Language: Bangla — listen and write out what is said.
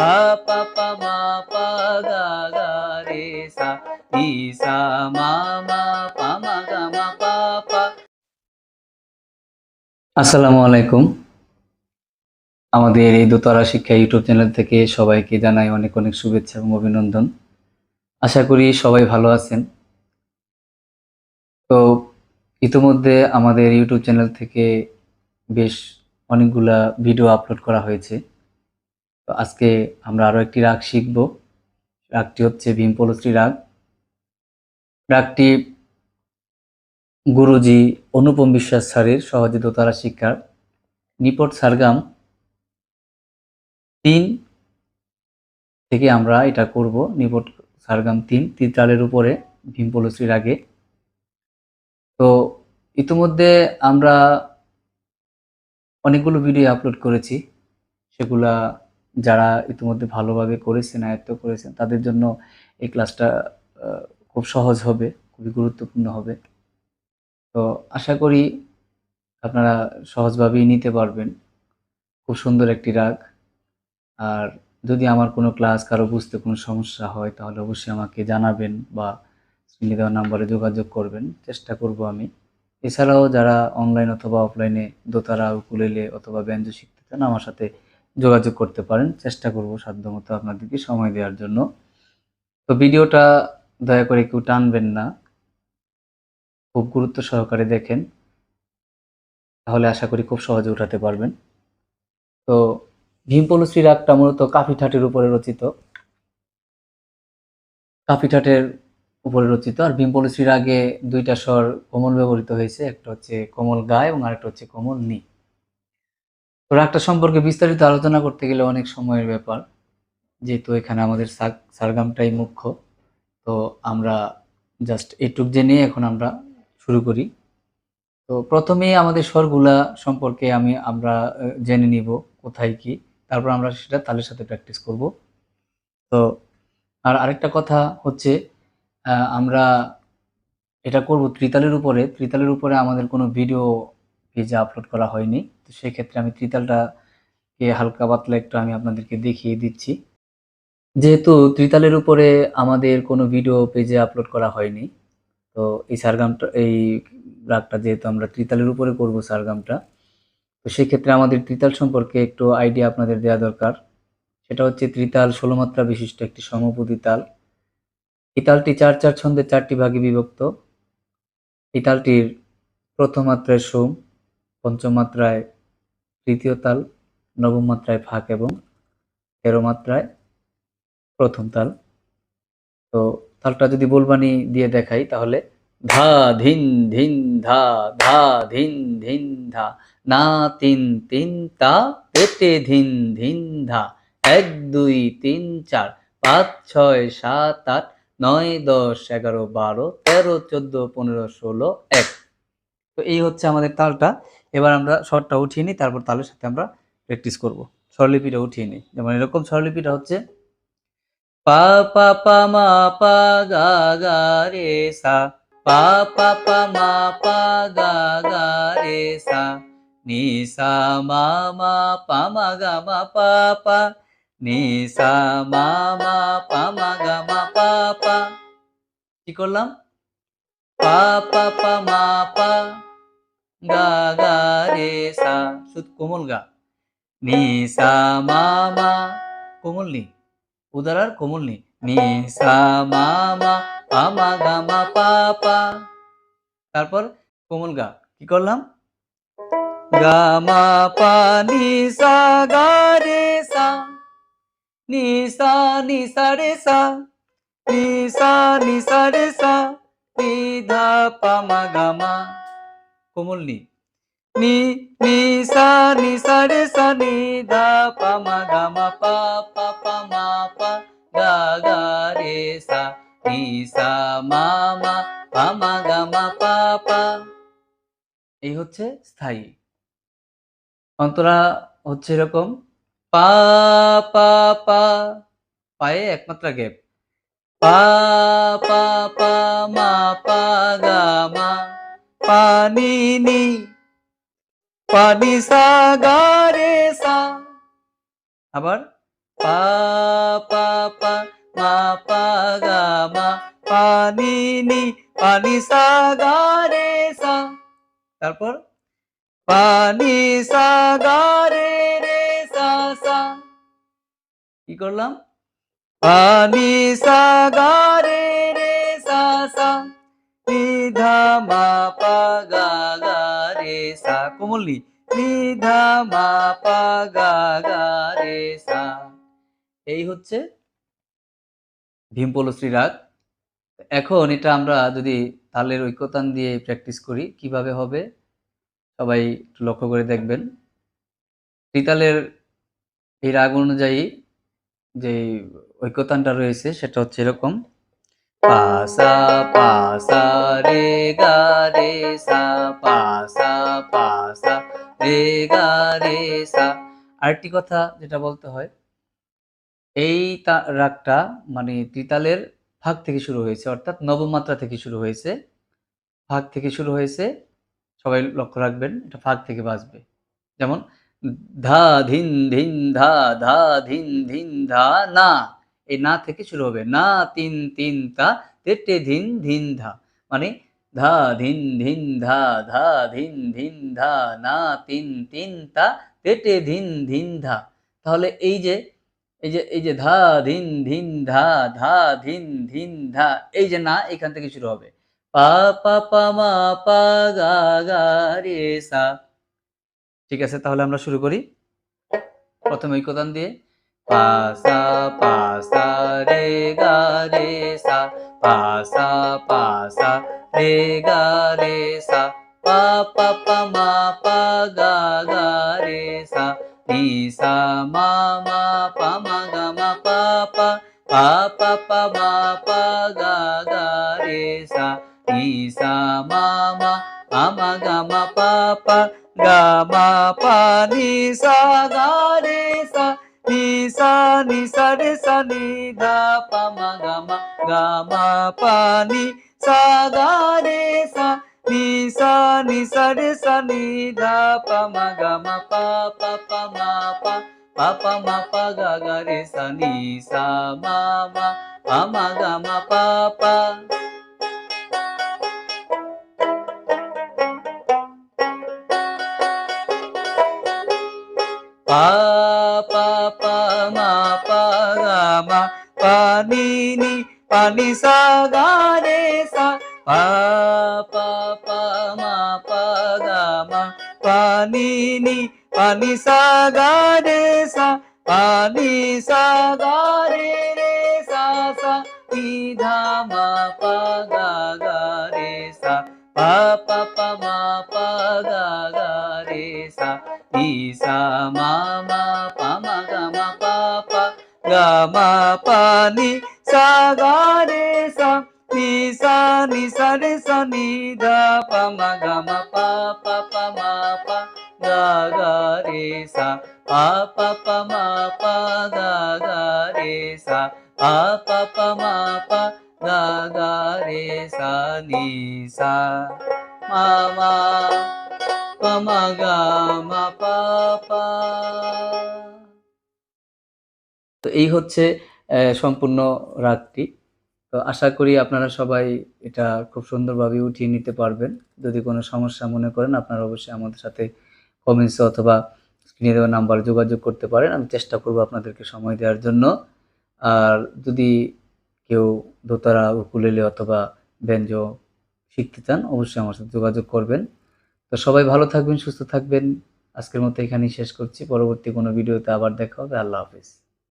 পা পা পা মা পা গা গা রে সা নি সা মা মা পা মা গা মা পা পা। আসসালামু আলাইকুম। আমাদের এই দোতরা শিক্ষা ইউটিউব চ্যানেল থেকে সবাইকে জানাই অনেক অনেক শুভেচ্ছা এবং অভিনন্দন। আশা করি সবাই ভালো আছেন। তো ইতিমধ্যে আমাদের ইউটিউব চ্যানেল থেকে বেশ অনেকগুলা ভিডিও আপলোড করা হয়েছে। তো আজকে আমরা আরো একটি রাগ শিখব। রাগটি হচ্ছে ভীমপলশ্রী রাগ। রাগটি গুরুজি অনুপম বিশ্বাস স্যারের সহজে দোতারা শিক্ষার নিপট সারগাম ৩ থেকে আমরা এটা করব। নিপট সারগাম ৩ ত্রিতালের উপরে ভীমপলশ্রী রাগে। তো ইতিমধ্যে আমরা অনেকগুলো ভিডিও আপলোড করেছি। সেগুলা যারা ইতিমধ্যে ভালোভাবে করেছেন, আয়ত্ত করেছেন, তাদের জন্য এই ক্লাসটা খুব সহজ হবে, খুবই গুরুত্বপূর্ণ হবে। তো আশা করি আপনারা সহজভাবেই নিতে পারবেন। খুব সুন্দর একটি রাগ। আর যদি আমার কোনো ক্লাস কারো বুঝতে কোনো সমস্যা হয় তাহলে অবশ্যই আমাকে জানাবেন বা স্ক্রিনে দেওয়া নাম্বারে যোগাযোগ করবেন। চেষ্টা করব আমি। এছাড়াও যারা অনলাইন অথবা অফলাইনে দোতারা, উকুলেলে অথবা ব্যঞ্জো শিখতে চান আমার সাথে যোগাযোগ করতে পারেন। চেষ্টা করব সাধ্যমতো আপনাদেরকে সময় দেওয়ার জন্য। তো ভিডিওটা দয়া করে কেউ টানবেন না। খুব গুরুত্ব সহকারে দেখেন। তাহলে আশা করি খুব সহজে উঠাতে পারবেন। তো ভীমপলশ্রী রাগটা মূলত কাফি ঠাটের উপরে রচিত। কাফি ঠাটের উপরে রচিত। আর ভীমপলশ্রী রাগে দুইটা স্বর কোমল ব্যবহৃত হয়েছে। একটা হচ্ছে কোমল গা এবং আরেকটা হচ্ছে কোমল নি। তো রাগটা সম্পর্কে বিস্তারিত আলোচনা করতে গেলে অনেক সময়ের ব্যাপার, যেহেতু এখানে আমাদের সারগামটাই মুখ্য। তো আমরা জাস্ট এটুক জেনে এখন আমরা শুরু করি। তো প্রথমেই আমাদের স্বরগুলা সম্পর্কে আমরা জেনে নিব কোথায় কি, তারপর আমরা সেটা তালের সাথে প্র্যাকটিস করব। তো আর আরেকটা কথা হচ্ছে আমরা এটা করব ত্রিতালের উপরে। ত্রিতালের উপরে আমাদের কোনো ভিডিও পেজে আপলোড করা হয়নি। তো সেক্ষেত্রে আমি ত্রিতালটাকে হালকা পাতলা একটু আমি আপনাদেরকে দেখিয়ে দিচ্ছি। যেহেতু ত্রিতালের উপরে আমাদের কোনো ভিডিও পেজে আপলোড করা হয়নি, তো এই সারগামটা, এই রাগটা যেহেতু আমরা ত্রিতালের উপরে করব সারগামটা, তো সেক্ষেত্রে আমাদের ত্রিতাল সম্পর্কে একটু আইডিয়া আপনাদের দেওয়া দরকার। সেটা হচ্ছে ত্রিতাল ১৬ মাত্রা বিশিষ্ট একটি সমপদী তাল। এই তালটি ৪/৪ ছন্দে ৪টি ভাগে বিভক্ত। এই তালটির প্রথম মাত্রায় সোম, পঞ্চম মাত্রায় তৃতীয় তাল, নবম মাত্রায় ফাঁক এবং ১৩ মাত্রায় প্রথম তাল। তো তালটা যদি বলবানি দিয়ে দেখাই তাহলে ধা ধিন ধিন ধা ধা ধিন ধিন ধা না তিন তিন তা পেটে ধিন ধিন ধা ১ ২ ৩ ৪ ৫ ৬ ৭ ৮ ৯ ১০ ১১ ১২ ১৩ ১৪ ১৫ ১৬ ১। তো এই হচ্ছে আমাদের তালটা। এবার আমরা স্বরটা উঠিয়ে নিই, তারপর তালের সাথে আমরা প্র্যাকটিস করব। স্বরলিপিটা উঠিয়ে নিই। যেমন এরকম স্বরলিপিটা হচ্ছে পা পা পা মা পা গা গা রে সা, পা পা পা মা পা গা গা রে সা, নি সা মা মা পা মা গা মা পা পা, নি সা মা মা পা মা গা মা পা পা। কি করলাম? পা পা পা মা পা গা গা রে সা, শুধু কোমল গা। নি সা মা মা, কোমল নি, উদারার কোমল নি। নি সা মা মা পা মা গা মা পা পা। তারপর কোমল গা। কি করলাম? গা মা পা নি সা গা রে সা, নি সা রে সা, নি সা রে সা, নি ধা পা মা গা মা, কোমল নি। নি নি সা রে সা, নি ধা পা মা গা মা পা পা পা মা পা গা গা রে সা, নি সা মা মা পা মা গা মা পা পা। এই হচ্ছে স্থায়ী। অন্তরা হচ্ছে এরকম পা পা পা, পায়ে একমাত্রা গ্যাপ। পা পা পা মা পা গা মা, পা নি নি, পা নি সা গা রে সা। আবার পা পা পা মা পা গা মা পা নি নি পানি সা গা রে সা। তারপর পা নি সা গা রে রে সা সা। কি করলাম? পা নি সা গা রে রে সা সা। নি ধা মা পা গা গা রে সা। কোমল নি। নি ধা মা পা গা গা রে সা। এই হচ্ছে ভীমপলশ্রী রাগ। এখন এটা আমরা যদি তালের ঐক্যতান দিয়ে প্র্যাকটিস করি কিভাবে হবে সবাই একটু লক্ষ্য করে দেখবেন। ত্রিতালের এই রাগ অনুযায়ী যে ঐক্যতানটা রয়েছে সেটা হচ্ছে এরকম, পা সা রে গা রে সা, পা সা রে গা রে সা। আরেকটি কথা যেটা বলতে হয়, এই রাগটা মানে ত্রিতালের ভাগ থেকে শুরু হয়েছে, অর্থাৎ নবম মাত্রা থেকে শুরু হয়েছে। ভাগ থেকে শুরু হয়েছে, সবাই লক্ষ্য রাখবেন এটা ভাগ থেকে বাজবে। যেমন ধা ধিন ধিন ধা ধা ধিন ধিন ধা না, এই না থেকে শুরু হবে। না তিন তিন তা তেটে ধিন ধিন ধা, মানে ধা ধিন ধিন ধা ধা ধিন ধিন ধা না তিন তিন তা তেটে ধিন ধিন ধা। তাহলে এই যে ধা ধিন ধিন ধা ধা ধিন ধিন ধা, এই যে না এখান থেকে শুরু হবে। পা পা পা মা পা গা গা রে সা। ঠিক আছে, তাহলে আমরা শুরু করি। প্রথমে ঐক্যতান দিয়ে পা সা রে গা রে সা, পা সা রে গা রে সা, পা পা পা মা পা গা গা রে সা, নি সা মা মা পা মা গা মা পা পা, পা পা পা মা পা গা গা রে সা, নি সা মা মা পা মা গা মা পা পা, গা মা পা নি সা গা রে সা, নি সা রে সা নি ধা পা মা গা মা পা নি সা গা রে সা, নি সা রে সা নি ধা পা মা গা মা পা পা পা মা পা, পা পা মা পা গা গা রে সা, নি সা মা মা পা মা গা মা পা পা। পা পা পা মা পা গা মা পা নি নি পানি সা গা রে সা, পা পা পা মা পা গা মা পা নি নি পানি সা গা রে সা, পা নি সা গা রে রে সা সা, নি ধা মা পা গা গা রে সা, পা পা পা মা পা গা গা রে সা, নি সা মা মা পা মা গা মা পা পা, গা মা পা নি সা গা রে সা, নি সা রে সা নি ধা পা মা গা মা পা পা পা মা পা গা গা রে সা, পা পা পা মা পা গা গা রে সা, পা পা পা মা পা গা গা রে সা, নি সা মা মা পা মা গা মা পা পা। তো এই হচ্ছে সম্পূর্ণ রাগটি। তো আশা করি আপনারা সবাই এটা খুব সুন্দরভাবে উঠিয়ে নিতে পারবেন। যদি কোনো সমস্যা মনে করেন আপনারা অবশ্যই আমাদের সাথে কমেন্টসে অথবা স্ক্রিনে দেওয়া নাম্বারে যোগাযোগ করতে পারেন। আমি চেষ্টা করব আপনাদেরকে সময় দেওয়ার জন্য। আর যদি কেউ দোতারা, উকুলেলে অথবা ব্যঞ্জো শিখতে চান অবশ্যই আমার সাথে যোগাযোগ করবেন। তো সবাই ভালো থাকবেন, সুস্থ থাকবেন। আজকের মতো এখানেই শেষ করছি। পরবর্তী কোনো ভিডিওতে আবার দেখা হবে। আল্লাহ হাফেজ।